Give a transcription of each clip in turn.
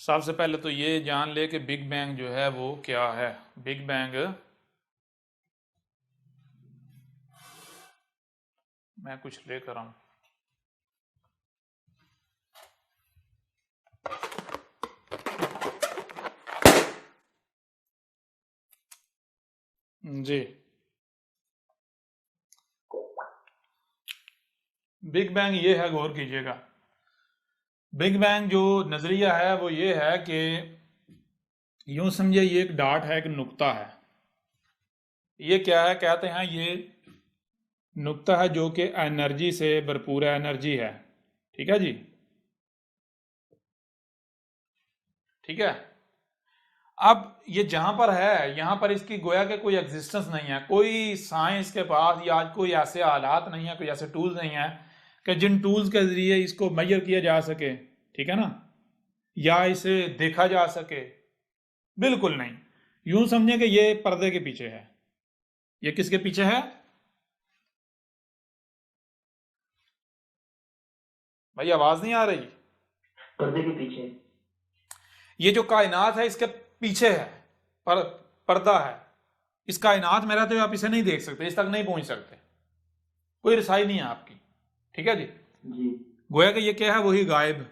सबसे पहले तो ये जान ले कि बिग बैंग जो है वो क्या है। बिग बैंग, मैं कुछ लेकर आऊं। जी, बिग बैंग ये है, गौर कीजिएगा। बिग बैंग जो नजरिया है वो ये है कि यूं समझिए ये एक डाट है, एक नुक्ता है। ये क्या है, कहते हैं ये नुक्ता है जो कि एनर्जी से भरपूर है, एनर्जी है। ठीक है जी, ठीक है। अब ये जहां पर है, यहां पर इसकी गोया के कोई एग्जिस्टेंस नहीं है, कोई साइंस के पास या कोई ऐसे आलात नहीं है, कोई ऐसे टूल्स नहीं है कि जिन टूल्स के जरिए इसको मेजर किया जा सके, ठीक है ना, या इसे देखा जा सके। बिल्कुल नहीं। यूं समझे कि ये पर्दे के पीछे है। ये किसके पीछे है भाई? आवाज नहीं आ रही? पर्दे के पीछे। ये जो कायनात है इसके पीछे है, पर्दा है। इस कायनात में रहते हुए आप इसे नहीं देख सकते, इस तक नहीं पहुंच सकते, कोई रसाई नहीं है आपकी। ठीक है जी। जी। गोया कि ये क्या है, वही गायब।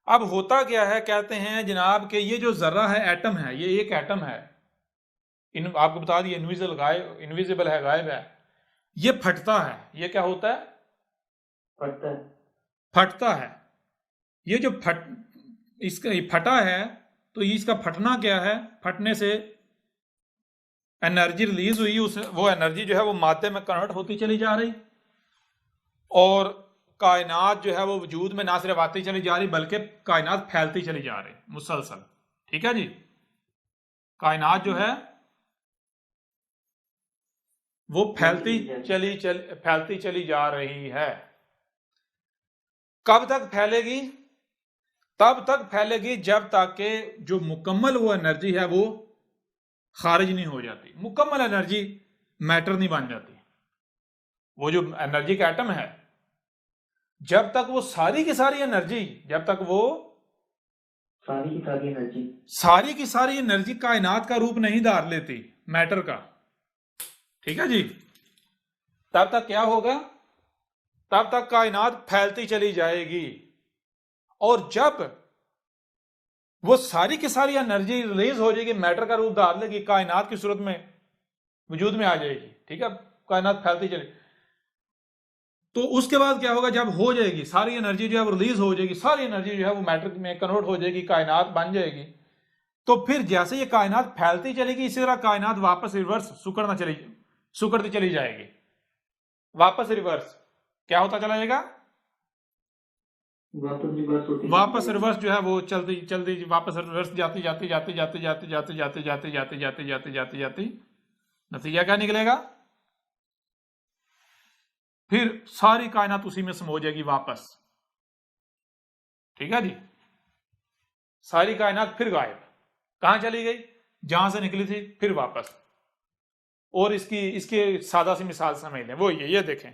अब होता क्या है, कहते हैं जनाब कि ये जो जर्रा है, एटम है, ये एक एटम है। आपको बता दिए, इनविजिबल है, गायब है। ये फटता है। ये क्या होता है? फटता है। फटता है। ये जो इसका ये फटा है, तो इसका फटना क्या है? फटने से एनर्जी रिलीज हुई, उस वो एनर्जी जो है वो मादे में कन्वर्ट होती चली जा रही, और कायनात जो है वो वजूद में ना सिर्फ आती चली जा रही बल्कि कायनात फैलती चली जा रही मुसलसल। ठीक है जी। कायनात जो है वो फैलती चली जा रही है। कब तक फैलेगी? तब तक फैलेगी जब तक कि जो मुकम्मल वो एनर्जी है वो खारिज नहीं हो जाती। मुकम्मल एनर्जी मैटर नहीं बन जाती। वो जो एनर्जी का एटम है, जब तक वो सारी की सारी एनर्जी, जब तक वो सारी की सारी एनर्जी, सारी की सारी एनर्जी कायनात का रूप नहीं धार लेती, मैटर का, ठीक है जी, तब तक क्या होगा? तब तक कायनात फैलती चली जाएगी। और जब वो सारी की सारी एनर्जी रिलीज हो जाएगी, मैटर का रूप धार लेगी, कायनात की सूरत में वजूद में आ जाएगी। ठीक है, कायनात फैलती चली, तो उसके बाद क्या होगा? जब हो जाएगी सारी एनर्जी जो है वो रिलीज हो जाएगी, सारी एनर्जी जो है वो मैटर में कन्वर्ट हो जाएगी, कायनात बन जाएगी। तो फिर जैसे ये कायनात फैलती चलेगी, इसी तरह कायनात वापस रिवर्स सुकड़ती चली जाएगी। वापस रिवर्स क्या होता चला जाएगा? वापस रिवर्स जो है वो चलती चलती वापस रिवर्स जाती जाती जाती जाती जाती जाती जाती जाती जाती जाती जाती जाती जाती नतीजा क्या निकलेगा? फिर सारी कायनात उसी में समा जाएगी वापस। ठीक है जी। सारी कायनात फिर गायब, कहां चली गई? जहां से निकली थी, फिर वापस। और इसकी सादा सी मिसाल समझ लें, वो ये देखें,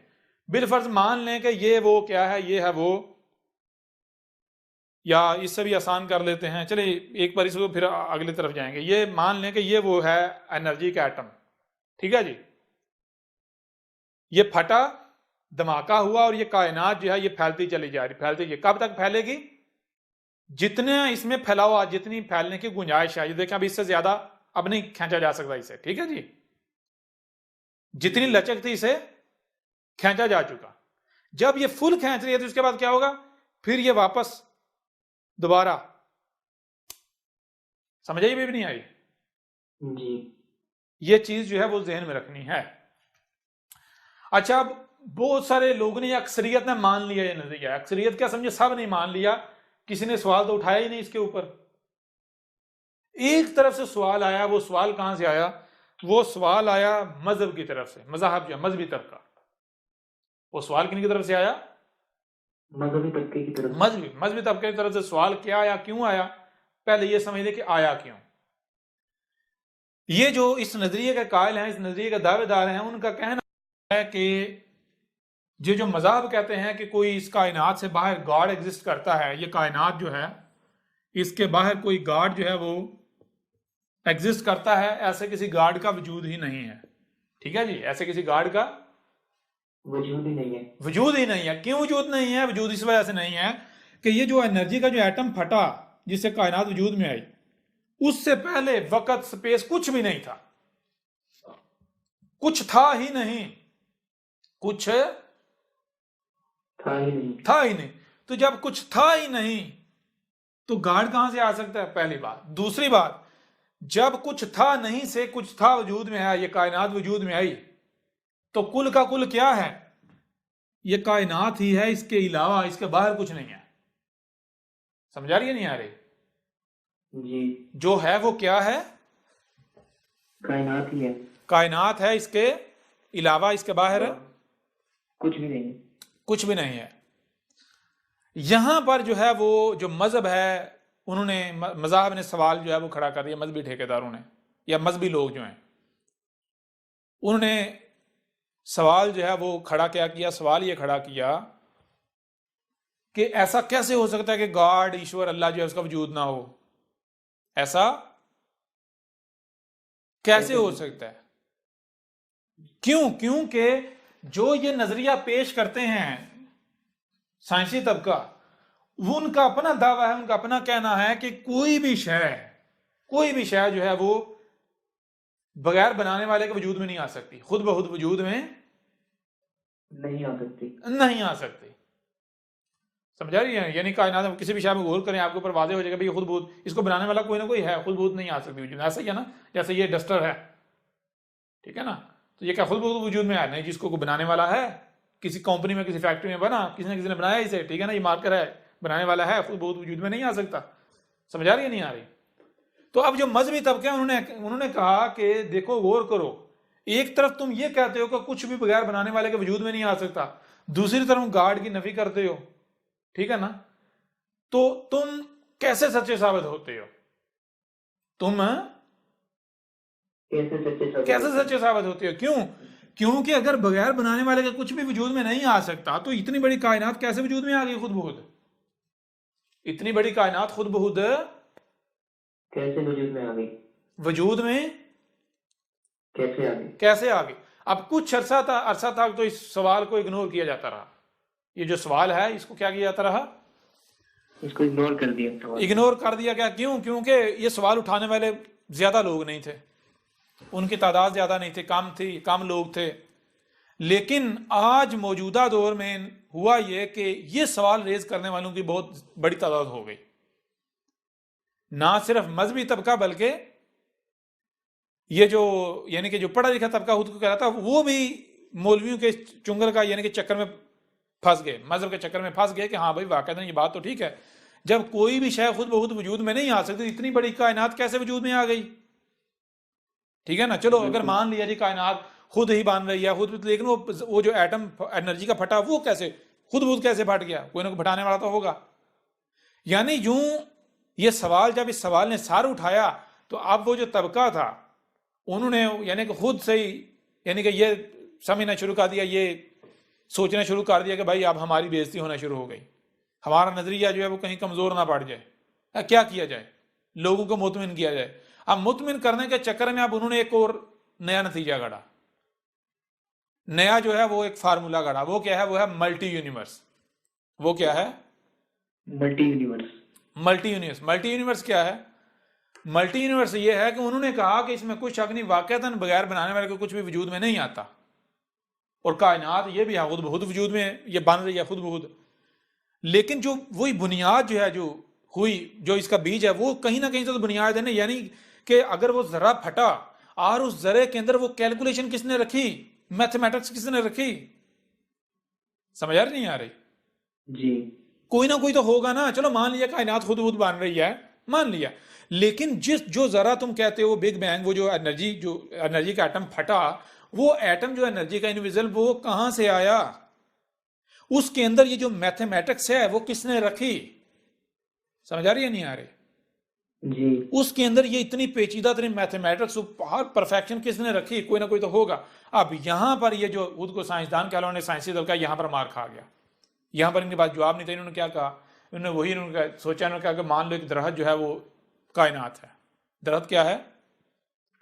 बिलफर्ज मान लें कि ये वो क्या है, ये है वो, या इससे भी आसान कर लेते हैं, चलिए एक बार इसको फिर अगली तरफ जाएंगे। ये मान लें कि ये वो है एनर्जी का एटम। ठीक है जी। ये फटा, धमाका हुआ, और ये कायनात जो है ये फैलती चली जा रही, फैलती है। कब तक फैलेगी? जितने इसमें फैलाव, जितनी फैलने की गुंजाइश है, ये देखें अब इससे ज्यादा अब नहीं खींचा जा सकता इसे। ठीक है जी। जितनी लचक थी इसे खींचा जा चुका। जब ये फुल खींच रही है तो उसके बाद क्या होगा? फिर ये वापस दोबारा, समझ आई भी नहीं आई? जी। ये चीज जो है वो जहन में रखनी है। अच्छा, अब बहुत सारे लोगों ने, अक्सरियत ने मान लिया ये नजरिया। अक्सरियत क्या समझे? सब नहीं मान लिया, किसी ने सवाल तो उठाया ही नहीं इसके ऊपर। एक तरफ से सवाल आया, वो सवाल कहां से आया? वो सवाल आया मजहब की तरफ से, मजहब जो मजहबी तबका। वो सवाल किन की तरफ से आया? मजहबी तबके की तरफ। मजहबी तबके की तरफ से सवाल क्या आया, क्यों आया? पहले ये समझ ले कि आया क्यों। ये जो इस नजरिए के कायल हैं, इस नजरिए के दावेदार हैं, उनका कहना है कि ये जो मज़हब कहते हैं कि कोई इस कायनात से बाहर गॉड एग्जिस्ट करता है, ये कायनात जो है इसके बाहर कोई गॉड जो है वो एग्जिस्ट करता है, ऐसे किसी गॉड का वजूद ही नहीं है। ठीक है जी, ऐसे किसी गॉड का वजूद ही नहीं है। वजूद ही नहीं है। क्यों वजूद नहीं है? वजूद इस वजह से नहीं है कि ये जो एनर्जी का जो एटम फटा जिससे कायनात वजूद में आई, उससे पहले वक्त स्पेस कुछ भी नहीं था, कुछ था ही नहीं, कुछ था ही नहीं। था ही नहीं। तो जब कुछ था ही नहीं तो गॉड कहां से आ सकता है? पहली बात। दूसरी बात, जब कुछ था नहीं से कुछ था वजूद में है, ये कायनात वजूद में आई, तो कुल का कुल क्या है? ये कायनात ही है, इसके अलावा इसके बाहर कुछ नहीं है। समझा रही है नहीं आ रही? जी, जो है वो क्या है? कायनात ही है, कायनात है, इसके अलावा इसके बाहर कुछ भी नहीं। कुछ भी नहीं है। यहां पर जो है वो जो मजहब है, उन्होंने मज़ाहब ने सवाल जो है वो खड़ा कर दिया, मजहबी ठेकेदारों ने या मजहबी लोग जो हैं उन्होंने सवाल जो है वो खड़ा क्या किया? सवाल ये खड़ा किया कि ऐसा कैसे हो सकता है कि गॉड, ईश्वर, अल्लाह जो है उसका वजूद ना हो? ऐसा कैसे हो सकता है? क्यों? क्योंकि जो ये नजरिया पेश करते हैं साइंसी तबका, वो उनका अपना दावा है, उनका अपना कहना है कि कोई भी शय जो है वो बगैर बनाने वाले के वजूद में नहीं आ सकती, खुद ब खुद वजूद में नहीं आ सकती। नहीं आ सकती। समझा रही है? यानी कायनात में किसी भी शय में गौर करें, आपके ऊपर वाज़ेह हो जाएगा भाई ये खुद बहुत, इसको बनाने वाला कोई ना कोई है, खुद बहुत नहीं आ सकती वजूद में। ऐसा ही है ना, जैसे ये डस्टर है, ठीक है ना, तो ये क्या खुद बहुत वजूद में आया? नहीं, जिसको कोई बनाने वाला है, किसी कंपनी में, किसी फैक्ट्री में बना, किसी ने बनाया इसे, ठीक है ना, ये मार्कर है, बनाने वाला है, खुद बहुत वजूद में नहीं आ सकता। समझा रही है नहीं आ रही? तो अब जो मजहबी तबके उन्होंने कहा कि देखो, गौर करो, एक तरफ तुम ये कहते हो कि कुछ भी बगैर बनाने वाले के वजूद में नहीं आ सकता, दूसरी तरफ गॉड की नफी करते हो, ठीक है ना, तो तुम कैसे सच्चे साबित होते हो? तुम कैसे सच्चे साबित होते हो? क्यों? क्योंकि अगर बगैर बनाने वाले के कुछ भी वजूद में नहीं आ सकता, तो इतनी बड़ी कायनात कैसे वजूद में आ गई खुद ब खुद? इतनी बड़ी कायनात खुद ब खुद कैसे वजूद में आ गई? वजूद में कैसे आ गई? कैसे आ गई? अब कुछ अरसा तक तो इस सवाल को इग्नोर किया जाता रहा। ये जो सवाल है इसको क्या किया जाता रहा? इसको इग्नोर कर दिया। इग्नोर कर दिया गया। क्यों? क्योंकि ये सवाल उठाने वाले ज्यादा लोग नहीं थे, उनकी तादाद ज्यादा नहीं थी, कम लोग थे। लेकिन आज मौजूदा दौर में हुआ ये कि ये सवाल रेज करने वालों की बहुत बड़ी तादाद हो गई। ना सिर्फ मजहबी तबका, बल्कि ये जो यानी कि जो पढ़ा लिखा तबका खुद को कह रहा था, वो भी मौलवियों के चुंगल का यानी कि चक्कर में फंस गए, मजहब के चक्कर में फंस गए कि हाँ भाई वाकई ये बात तो ठीक है, जब कोई भी शय खुद ब खुद वजूद में नहीं आ सकती, इतनी बड़ी कायनात कैसे वजूद में आ गई? ठीक है ना, चलो अगर मान लिया जी कायनात खुद ही बन रही है खुद, लेकिन वो जो एटम एनर्जी का फटा, वो कैसे खुद ब खुद कैसे फट गया? कोई ना कोई फटाने वाला तो होगा। यानी यूं ये सवाल, जब इस सवाल ने सार उठाया, तो अब वो जो तबका था उन्होंने यानी कि खुद से ही यानी कि ये समझना शुरू कर दिया, ये सोचना शुरू कर दिया कि भाई अब हमारी बेइज्जती होना शुरू हो गई, हमारा नजरिया जो है वो कहीं कमजोर ना पड़ जाए। क्या किया जाए? लोगों को मुतमिन किया जाए। अब मुतमिन करने के चक्कर में अब उन्होंने एक और नया नतीजा गढ़ा, नया जो है वो एक फार्मूला गढ़ा। वो क्या है? वो है मल्टी यूनिवर्स। वो क्या है? Multi universe. मल्टी यूनिवर्स क्या है? मल्टी यूनिवर्स ये है कि उन्होंने कहा कि इसमें कुछ शक नहीं, वाकईतन बगैर बनाने वाले को कुछ भी वजूद में नहीं आता, और कायनात ये भी है खुद ब खुद वजूद में ये बन रही है खुद ब खुद। लेकिन जो वही बुनियाद जो है जो हुई, जो इसका बीज है, वो कहीं ना कहीं से तो बुनियाद है ना। यानी कि अगर वो जरा फटा और उस जरे के अंदर वो कैलकुलेशन किसने रखी, मैथमेटिक्स किसने रखी? समझ आ रही नहीं आ रही? जी, कोई ना कोई तो होगा ना। चलो मान लिया कायनात खुद खुद बन रही है, मान लिया, लेकिन जो जरा तुम कहते हो बिग बैंग, वो जो एनर्जी का एटम फटा, वो एटम जो एनर्जी का इंडिविजुअल, वो कहां से आया? उसके अंदर ये जो मैथमेटिक्स है वो किसने रखी? समझ आ रही है नहीं आ रही? जी, उसके अंदर ये इतनी पेचीदा तरीन मैथमेटिक्स और परफेक्शन किसने रखी? कोई ना कोई तो होगा। अब यहां पर ये जो खुद को साइंसदान कह लो ने साइंसी दल का, यहां पर मार खा गया। यहां पर इनके पास जवाब नहीं था। इन्होंने क्या कहा? उन्होंने सोचा, उन्होंने कहा कि मान लो एक दरख्त जो है वो कायनात है। दरख्त क्या है?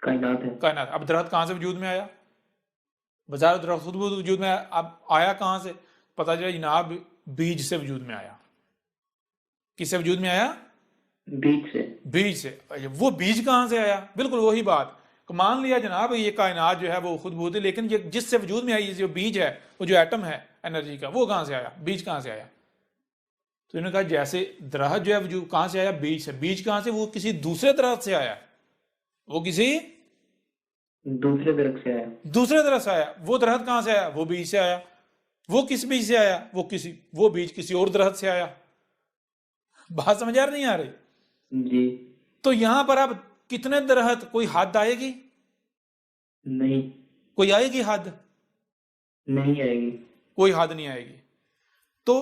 कायनात है। कायनात। अब दरख्त कहाँ से वजूद में आया? बाजार दरख्त खुद वजूद में आया। अब आया कहाँ से? पता चला जनाब बीज से वजूद में आया। किससे वजूद में आया? बीज से। बीज से। वो बीज कहाँ से आया? बिल्कुल वही बात। मान लिया जनाब ये कायनात जो है वो खुद बहुत है, लेकिन ये जिससे वजूद में आई जो बीज है, वो जो एटम है एनर्जी का, वो कहाँ से आया? बीज कहाँ से आया? तो इन्होंने कहा जैसे दरख्त जो है वजूद कहाँ से आया? बीज से। बीज कहाँ से? वो किसी दूसरे दरख्त से आया। वो किसी दूसरे दरख्त से आया। दूसरे दरख्त से आया। वो दरख्त कहाँ से आया? वो बीज से आया। वो किस बीज से आया? वो बीज किसी और दरख्त से आया। बात समझ आ रही नहीं आ रही? जी। तो यहां पर अब कितने दरख्त, कोई हद आएगी? नहीं। कोई आएगी हद? नहीं आएगी। कोई हद नहीं आएगी। तो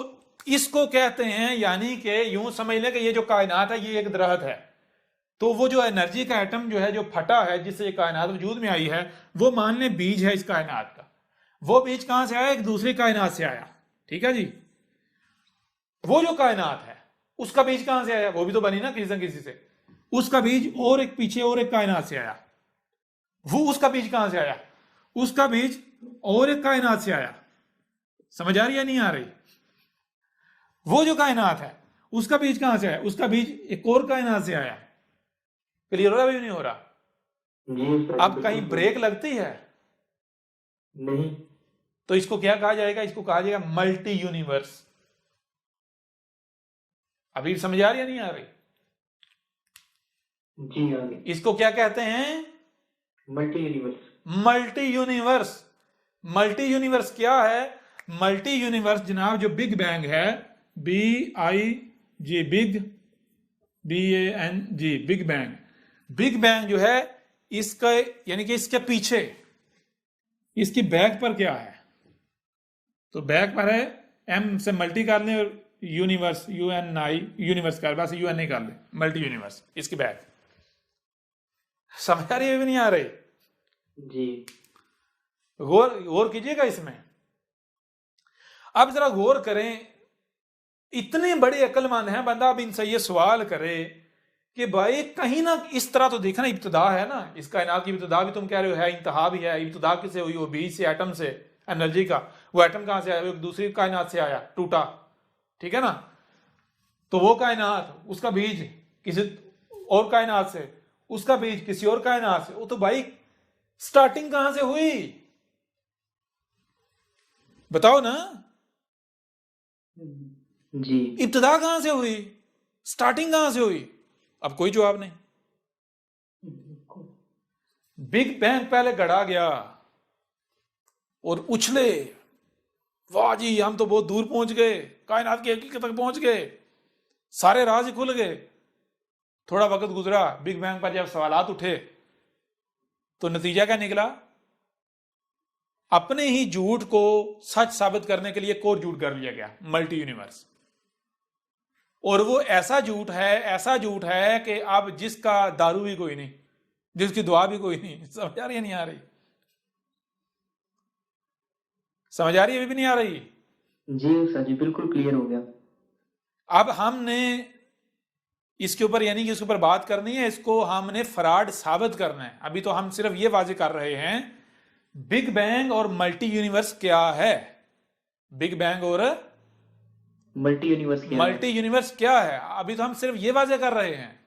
इसको कहते हैं, यानी कि यूं समझ लें कि ये जो कायनात है ये एक दरख्त है। तो वो जो एनर्जी का एटम जो है जो फटा है, जिससे ये कायनात वजूद में आई है, वो मान लें बीज है इस कायनात का। वो बीज कहां से आया? एक दूसरी कायनात से आया। ठीक है जी। वो जो कायनात है उसका बीज कहां से आया? वो भी तो बनी ना किसी न किसी से। उसका बीज और एक पीछे और एक कायनात से आया। वो उसका बीज कहां से आया? उसका बीज और एक कायनात से आया। समझ आ रही है नहीं आ रही? वो जो कायनात है उसका बीज कहां से आया? उसका बीज एक और कायनात से आया। क्लियर हो रहा? भी नहीं हो रहा? जी सर। अब कहीं ब्रेक लगती है? नहीं। तो इसको क्या कहा जाएगा? इसको कहा जाएगा मल्टी यूनिवर्स। अभी समझ आ रही है नहीं आ रही? जी आगे। इसको क्या कहते हैं? Multi universe. Multi universe. Multi universe क्या है? मल्टी यूनिवर्स जनाब जो बिग बैंग है, BIG, big, BANG, big bang. Big bang जो है इसका, यानी कि इसके पीछे, इसकी बैक पर क्या है? तो बैक पर है M से मल्टी कर लें और यूनिवर्स, UNI, यूनिवर्स कर, बस UN नहीं कर ले, मल्टी यूनिवर्स। इसकी बैक समझ आ रही है भी नहीं आ रही? जी। गौर कीजिएगा इसमें। अब जरा गौर करें, इतने बड़े अक्लमंद हैं बंदा, अब इनसे ये सवाल करे कि भाई कहीं ना इस तरह तो देखना इब्तिदा है ना, इस कायनात की इब्तिदा भी तुम कह रहे हो है, इंतहा भी है। इब्तिदा किससे हुई? वो बीज से, एटम से, एनर्जी का। वो एटम कहां से आया? वो एक दूसरी कायनात से आया, टूटा। ठीक है ना? तो वो कायनात, उसका बीज किसी और कायनात से, उसका बीज किसी और कायनात से। वो तो भाई स्टार्टिंग कहां से हुई? बताओ ना। जी। इब्तिदा कहां से हुई? स्टार्टिंग कहां से हुई? अब कोई जवाब नहीं। बिग बैंग पहले गढ़ा गया और उछले, वाह जी हम तो बहुत दूर पहुंच गए, कायनात की हकीकत तक पहुंच गए, सारे राज ही खुल गए। थोड़ा वक्त गुजरा, बिग बैंग पर जब सवालात उठे तो नतीजा क्या निकला? अपने ही झूठ को सच साबित करने के लिए एक और झूठ कर लिया गया, मल्टी यूनिवर्स। और वो ऐसा झूठ है कि अब जिसका दारू भी कोई नहीं, जिसकी दुआ भी कोई नहीं। समझ आ रही है नहीं आ रही? समझ आ रही है भी नहीं आ रही? जी सर जी, बिल्कुल क्लियर हो गया। अब हमने इसके ऊपर, यानी कि इसके ऊपर बात करनी है, इसको हमने फ्रॉड साबित करना है। अभी तो हम सिर्फ ये वाजे कर रहे हैं बिग बैंग और मल्टी यूनिवर्स क्या है। बिग बैंग और मल्टी यूनिवर्स क्या है? मल्टी यूनिवर्स क्या है, अभी तो हम सिर्फ ये वाजे कर रहे हैं।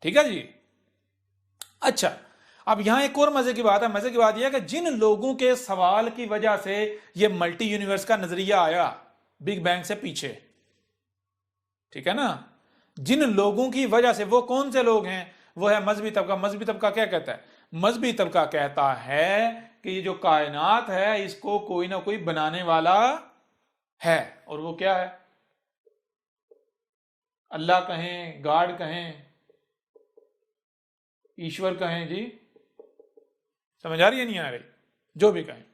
ठीक है जी। अच्छा, अब यहां एक और मजे की बात है। मजे की बात यह है कि जिन लोगों के सवाल की वजह से यह मल्टी यूनिवर्स का नजरिया आया बिग बैंग से पीछे, ठीक है ना, जिन लोगों की वजह से, वो कौन से लोग हैं? वो है मजहबी तबका। मजहबी तबका क्या कहता है? मजहबी तबका कहता है कि ये जो कायनात है इसको कोई ना कोई बनाने वाला है। और वो क्या है? अल्लाह कहें, गॉड कहें, ईश्वर कहें जी, समझ आ रही है नहीं आ रही? जो भी कहें,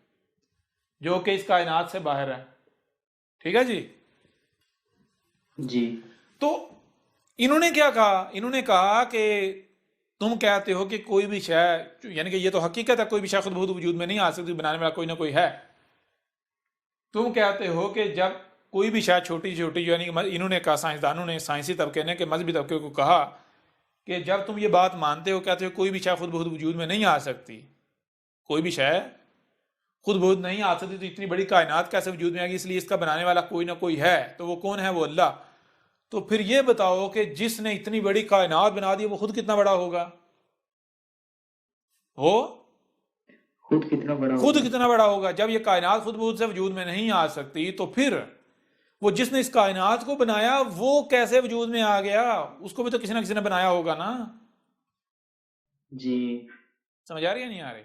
जो कि इस कायनात से बाहर है। ठीक है जी। जी। तो इन्होंने क्या कहा? इन्होंने कहा कि तुम कहते हो कि कोई भी शय, यानी कि ये तो हकीकत है, कोई भी शय खुद बहुत वजूद में नहीं आ सकती, बनाने वाला कोई ना कोई है। तुम कहते हो कि जब कोई भी शायद छोटी छोटी यानी कि इन्होंने कहा, साइंसदानों ने, साइंसी तबके ने, कि मजहबी तबके को कहा कि जब तुम ये बात मानते हो, कहते हो कोई भी शय खुद ब खुद वजूद में नहीं आ सकती, कोई भी शय खुद ब खुद नहीं आ सकती, तो इतनी बड़ी कायनात कैसे वजूद में आएगी? इसलिए इसका बनाने वाला कोई ना कोई है। तो वो कौन है? वो अल्लाह। तो फिर ये बताओ कि जिसने इतनी बड़ी कायनात बना दी वो खुद कितना बड़ा होगा? वो खुद कितना बड़ा खुद होगा? कितना बड़ा होगा? जब ये कायनात खुद ब खुद से वजूद में नहीं आ सकती, तो फिर वो जिसने इस कायनात को बनाया वो कैसे वजूद में आ गया? उसको भी तो किसी ना किसी ने बनाया होगा ना। जी समझ आ रही है नहीं आ रही?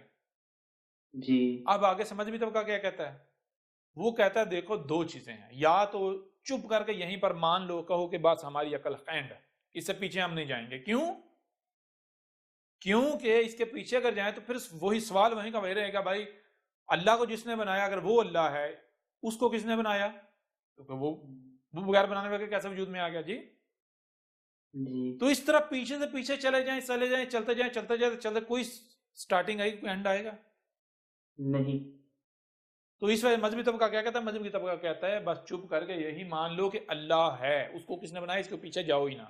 जी अब आगे समझ भी तबका क्या कहता है। वो कहता है देखो दो चीजें हैं, या तो चुप करके यहीं पर मान लो, कहो कि बस हमारी अकल एंड, इससे पीछे हम नहीं जाएंगे। क्यों? क्योंकि इसके पीछे अगर जाए तो फिर वही सवाल वहीं का वही रहेगा, भाई अल्लाह को जिसने बनाया, अगर वो अल्लाह है, उसको किसने बनाया? तो वो बगैर बनाने वाले कैसे वजूद में आ गया जी? जी तो इस तरह पीछे से पीछे चले जाएं, चलते जाए, कोई स्टार्टिंग आएगी, कोई एंड आएगा नहीं। तो इस वजह मजहबी तबका क्या कहता है? मजहबी तबका कहता है बस चुप करके यही मान लो कि अल्लाह है, उसको किसने बनाया, इसके पीछे जाओ ही ना।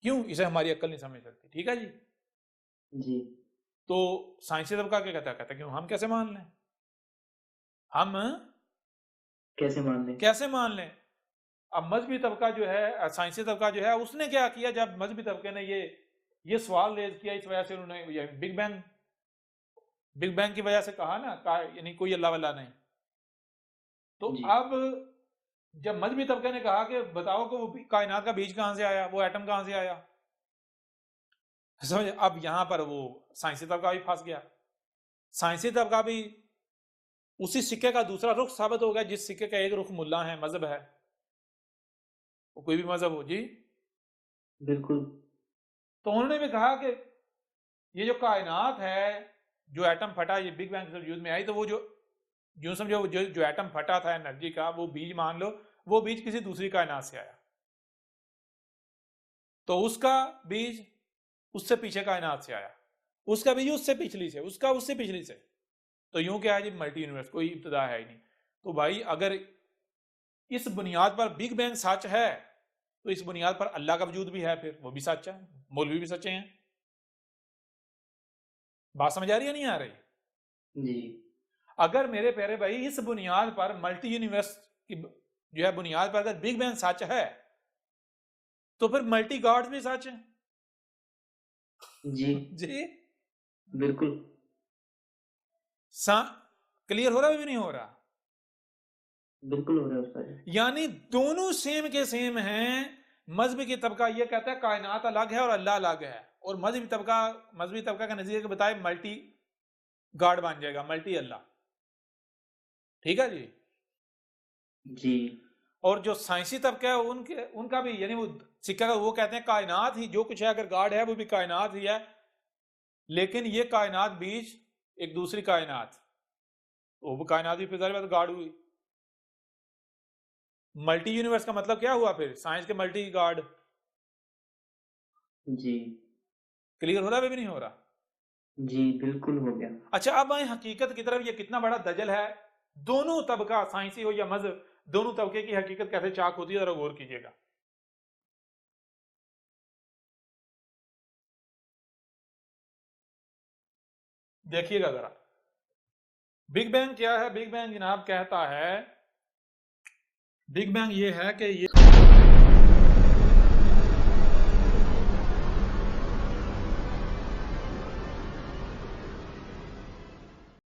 क्यों? इसे हमारी अक्ल नहीं समझ सकती। ठीक है जी। जी तो साइंसी तबका क्या कहता है? कहता है क्यों हम कैसे मान लें? हम कैसे मान लें? कैसे मान लें? अब मजहबी तबका जो है, साइंसी तबका जो है, उसने क्या किया? जब मजहबी तबके ने ये सवाल रेज किया, इस वजह से उन्होंने बिग बैंग की वजह से कहा ना, यानी कोई अल्लाह वल्लाह नहीं। तो जी अब जब मजहबी तबके ने कहा कि बताओ कि वो कायनात का बीज कहां से आया, वो एटम कहां से आया, समझ? अब यहां पर वो साइंसी तबका भी फंस गया। साइंसी तबका भी उसी सिक्के का दूसरा रुख साबित हो गया, जिस सिक्के का एक रुख मुल्ला है, मजहब है, वो कोई भी मजहब हो जी। बिल्कुल। तो उन्होंने भी कहा कि ये जो कायनात है, जो एटम फटा, ये बिग बैंग से वजूद में आई, तो वो जो समझो जो एटम फटा था एनर्जी का, वो बीज मान लो, वो बीज किसी दूसरी कायनात से आया, तो उसका बीज उससे पीछे कायनात से आया, उसका बीज उससे पिछली से, उसका उससे पिछली से। तो यूं क्या है जी? मल्टी यूनिवर्स, कोई इब्तदा है ही नहीं। तो भाई अगर इस बुनियाद पर बिग बैंग सच है, तो इस बुनियाद पर अल्लाह का वजूद भी है, फिर वो भी सच है, मौलवी भी सच्चे हैं। बात समझ आ रही है नहीं आ रही? जी अगर मेरे प्यारे भाई इस बुनियाद पर, मल्टी यूनिवर्स की जो है बुनियाद पर, अगर बिग बैंग सच है, तो फिर मल्टी गॉड्स भी सच है जी जी। बिल्कुल। क्लियर हो रहा है भी नहीं हो रहा? बिल्कुल हो रहा है उस्ताद। यानी दोनों सेम के सेम हैं। मजहबी की तबका ये कहता है कायनात अलग है और अल्लाह अलग है, और मजहबी तबका का नजरिए के बताए मल्टी गॉड बन जाएगा, मल्टी अल्लाह। ठीक है जी। जी और जो साइंसी तबका है उनका भी, यानी वो सिक्का का, वो कहते हैं कायनात ही जो कुछ है, अगर गॉड है वो भी कायनात ही है, लेकिन ये कायनात बीच एक दूसरी कायनात, वो कायनात भी फिर गॉड हुई। मल्टी यूनिवर्स का मतलब क्या हुआ फिर? साइंस के मल्टी गॉड। जी क्लियर हो रहा है भी नहीं हो रहा? जी बिल्कुल हो गया। अच्छा, अब आए हकीकत की तरफ। ये कितना बड़ा दजल है। दोनों तबका, साइंसी हो या मजहब, दोनों तबके की हकीकत कैसे चाक होती है, जरा गौर कीजिएगा। देखिएगा जरा। बिग बैंग क्या है? बिग बैंग जनाब कहता है, बिग बैंग ये है कि ये